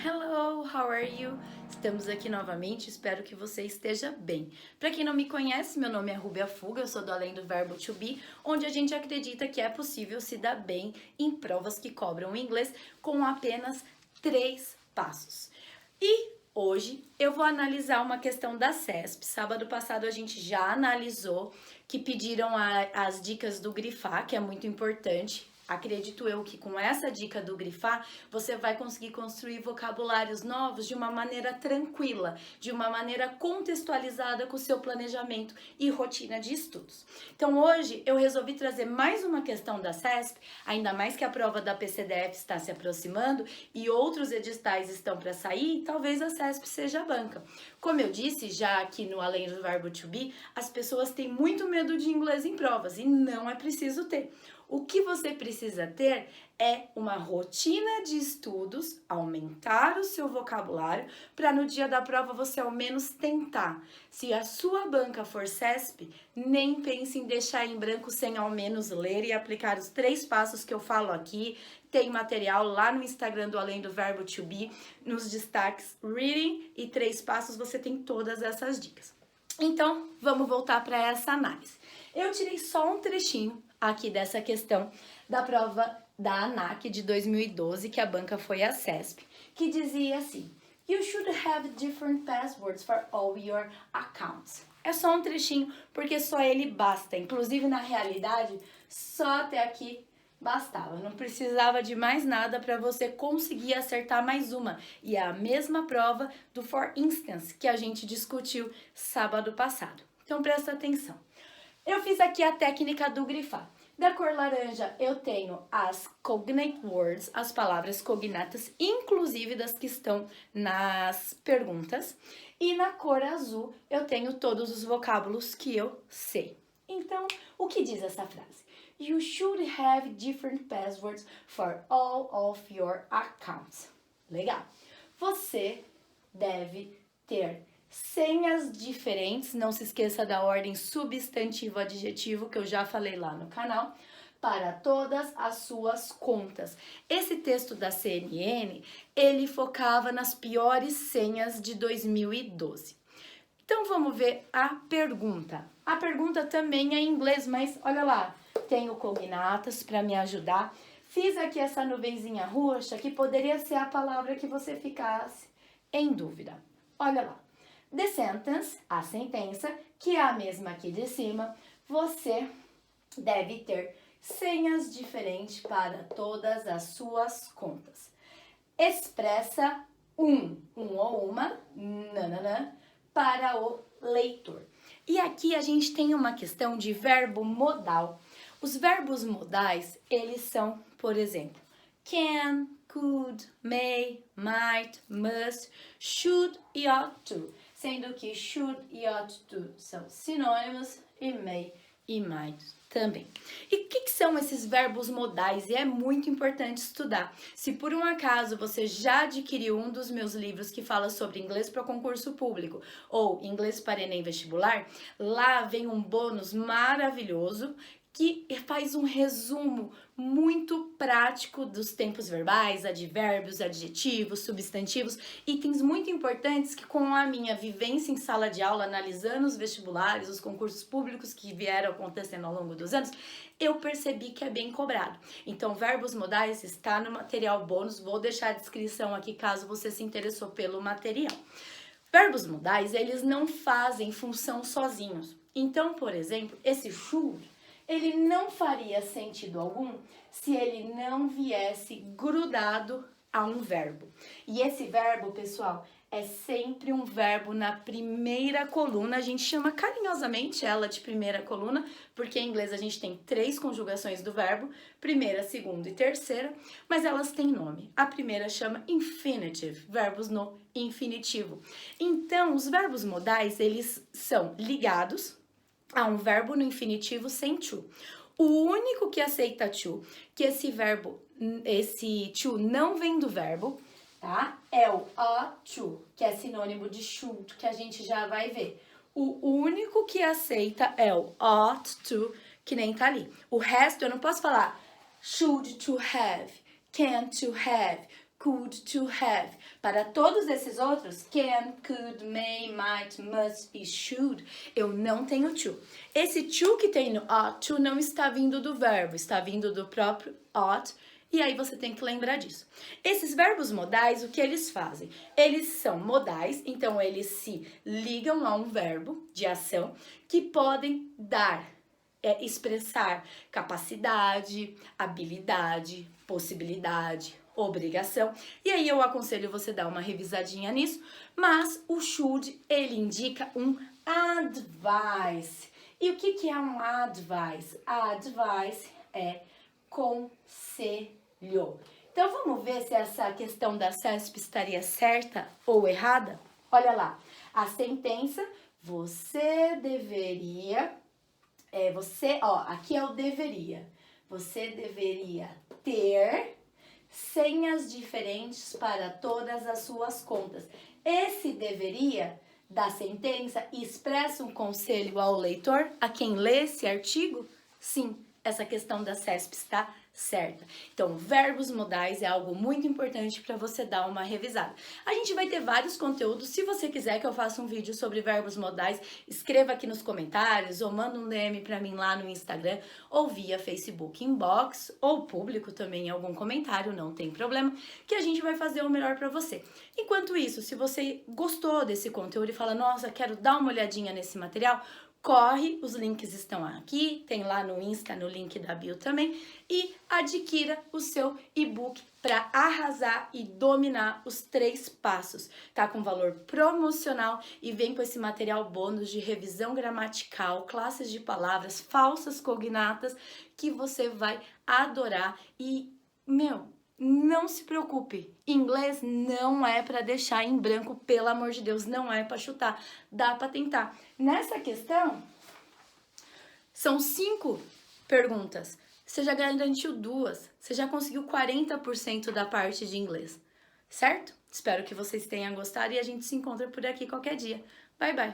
Hello, how are you? Estamos aqui novamente, espero que você esteja bem. Para quem não me conhece, meu nome é Rúbia Fuga, eu sou do Além do Verbo to Be, onde a gente acredita que é possível se dar bem em provas que cobram inglês com apenas 3 passos. E hoje eu vou analisar uma questão da CESP. Sábado passado a gente já analisou, que pediram as dicas do grifar, que é muito importante. Acredito eu que com essa dica do grifar, você vai conseguir construir vocabulários novos de uma maneira tranquila, de uma maneira contextualizada com o seu planejamento e rotina de estudos. Então hoje eu resolvi trazer mais uma questão da CESP, ainda mais que a prova da PCDF está se aproximando e outros editais estão para sair, talvez a CESP seja a banca. Como eu disse já aqui no Além do Verbo to Be, as pessoas têm muito medo de inglês em provas e não é preciso ter. O que você precisa ter é uma rotina de estudos, aumentar o seu vocabulário, para no dia da prova você ao menos tentar. Se a sua banca for CESP, nem pense em deixar em branco sem ao menos ler e aplicar os 3 passos que eu falo aqui. Tem material lá no Instagram do Além do Verbo to Be, nos destaques Reading e 3 passos, você tem todas essas dicas. Então, vamos voltar para essa análise. Eu tirei só um trechinho aqui dessa questão da prova da ANAC de 2012, que a banca foi a CESP, que dizia assim: You should have different passwords for all your accounts. É só um trechinho, porque só ele basta. Inclusive, na realidade, só até aqui bastava. Não precisava de mais nada para você conseguir acertar mais uma. E é a mesma prova do For Instance que a gente discutiu sábado passado. Então, presta atenção. Eu fiz aqui a técnica do grifar. Da cor laranja eu tenho as cognate words, as palavras cognatas, inclusive das que estão nas perguntas. E na cor azul eu tenho todos os vocábulos que eu sei. Então, o que diz essa frase? You should have different passwords for all of your accounts. Legal. Você deve ter senhas diferentes, não se esqueça da ordem substantivo-adjetivo que eu já falei lá no canal, para todas as suas contas. Esse texto da CNN, ele focava nas piores senhas de 2012. Então vamos ver a pergunta. A pergunta também é em inglês, mas olha lá, tenho cognatas para me ajudar. Fiz aqui essa nuvenzinha roxa que poderia ser a palavra que você ficasse em dúvida. Olha lá. The sentence, a sentença, que é a mesma aqui de cima, você deve ter senhas diferentes para todas as suas contas. Expressa um ou uma, nananã, para o leitor. E aqui a gente tem uma questão de verbo modal. Os verbos modais, eles são, por exemplo, can, could, may, might, must, should e ought to. Sendo que should e ought to são sinônimos e may e might também. E o que são esses verbos modais? E é muito importante estudar. Se por um acaso você já adquiriu um dos meus livros que fala sobre inglês para concurso público ou inglês para Enem vestibular, lá vem um bônus maravilhoso que faz um resumo muito prático dos tempos verbais, advérbios, adjetivos, substantivos, itens muito importantes que com a minha vivência em sala de aula, analisando os vestibulares, os concursos públicos que vieram acontecendo ao longo dos anos, eu percebi que é bem cobrado. Então, verbos modais está no material bônus, vou deixar a descrição aqui caso você se interessou pelo material. Verbos modais, eles não fazem função sozinhos. Então, por exemplo, esse should, ele não faria sentido algum se ele não viesse grudado a um verbo. E esse verbo, pessoal, é sempre um verbo na primeira coluna. A gente chama carinhosamente ela de primeira coluna, porque em inglês a gente tem 3 conjugações do verbo, primeira, segunda e terceira, mas elas têm nome. A primeira chama infinitive, verbos no infinitivo. Então, os verbos modais, eles são ligados a um verbo no infinitivo sem to. O único que aceita to, que esse to não vem do verbo, tá? É o ought to, que é sinônimo de should, que a gente já vai ver. O único que aceita é o ought to, que nem tá ali. O resto eu não posso falar should to have, can to have, could, to have. Para todos esses outros, can, could, may, might, must e should, eu não tenho to. Esse to que tem no ought to não está vindo do verbo, está vindo do próprio ought. E aí você tem que lembrar disso. Esses verbos modais, o que eles fazem? Eles são modais, então eles se ligam a um verbo de ação que podem dar, expressar capacidade, habilidade, possibilidade, obrigação. E aí eu aconselho você dar uma revisadinha nisso, mas o should, ele indica um advice. E o que é um advice? Advice é conselho. Então vamos ver se essa questão da CESP estaria certa ou errada? Olha lá, a sentença, você deveria, aqui é o deveria. Você deveria ter senhas diferentes para todas as suas contas. Esse deveria da sentença expressa um conselho ao leitor, a quem lê esse artigo? Sim, essa questão da CESP está certa. Então, verbos modais é algo muito importante para você dar uma revisada. A gente vai ter vários conteúdos. Se você quiser que eu faça um vídeo sobre verbos modais, escreva aqui nos comentários ou manda um DM para mim lá no Instagram ou via Facebook Inbox ou público também em algum comentário, não tem problema, que a gente vai fazer o melhor para você. Enquanto isso, se você gostou desse conteúdo e fala, nossa, quero dar uma olhadinha nesse material, corre, os links estão aqui, tem lá no Insta, no link da bio também, e adquira o seu e-book para arrasar e dominar os 3 passos. Tá com valor promocional e vem com esse material bônus de revisão gramatical, classes de palavras, falsas cognatas, que você vai adorar e, não se preocupe, inglês não é para deixar em branco, pelo amor de Deus, não é para chutar, dá para tentar. Nessa questão, são 5 perguntas, você já garantiu 2, você já conseguiu 40% da parte de inglês, certo? Espero que vocês tenham gostado e a gente se encontra por aqui qualquer dia. Bye, bye!